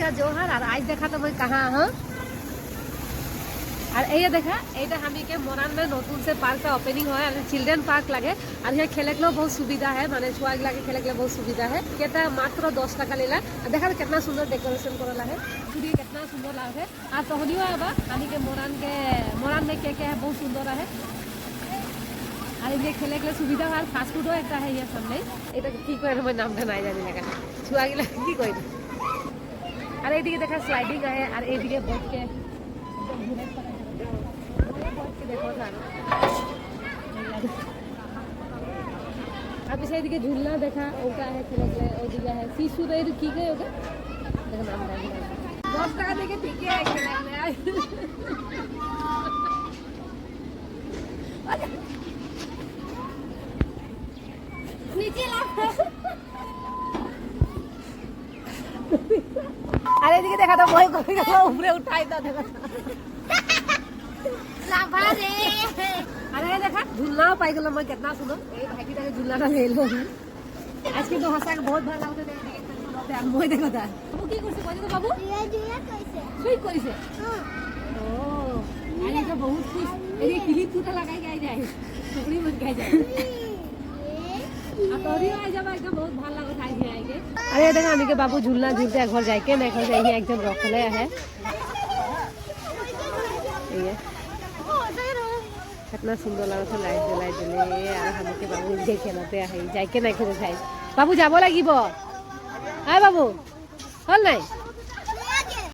नमस्कार जोहार और आज देखा तो मैं कहाँ हाँ और ये देखा এইটা আমি के मोरान में नतून से पार्क का ओपनिंग है और चिल्ड्रेन पार्क लगे और यहाँ खेले के बहुत सुविधा है माने छुआ लगे खेले के बहुत सुविधा है कहता मात्र 10 टाका लेला देखा कितना सुंदर डेकोरेशन करला है पूरी कितना सुंदर लगे और तहनियो आबा हामी के मोरान में क्या है बहुत सुंदर है और ये खेले के सुविधा है फास्ट फूडो एक है ये सामने এটা কি করে मैं नाम নাই জানি না छुआ গিলা কি কই আর এইদিকে দেখা স্লাইডিং है और এইদিকে बोट के देखो अब इसे दिखे झूलना देखा ओका है खेले के ओ दिया है शिशु रे की गए ओका देखो नाम डाल 10 টাকা देके ठीक है खेले नीचे ला अरे दिखे देखा तो कोई कोई ऊपर उठाई था देखो अरे देखा झूलना पाई गलो मैं कितना सुनो ए भाई की तरह झूलना ले लो आज के तो हंसा के बहुत भर लागते देख हम मोय देखो था बाबू की करছে কইছে বাবু ये जुया কইছে সুই কইছে ओ আরে তো बहुत खुश এই क्लिप टूटा लगाई गई जाए टुकड़ी बन गई जाए अतरी आ जब एकदम बहुत भाल लागत आई आएगे अरे देखा हम के बाबू झूलना झूलते घर जाए के ना घर जाए ही एकदम रखले है ये कितना सुंदर लगा लाइट जलाई दिले और हम के बाबू जे खेलते है जाए के ना खेल जाए बाबू जाबो লাগিব हाय बाबू हल नहीं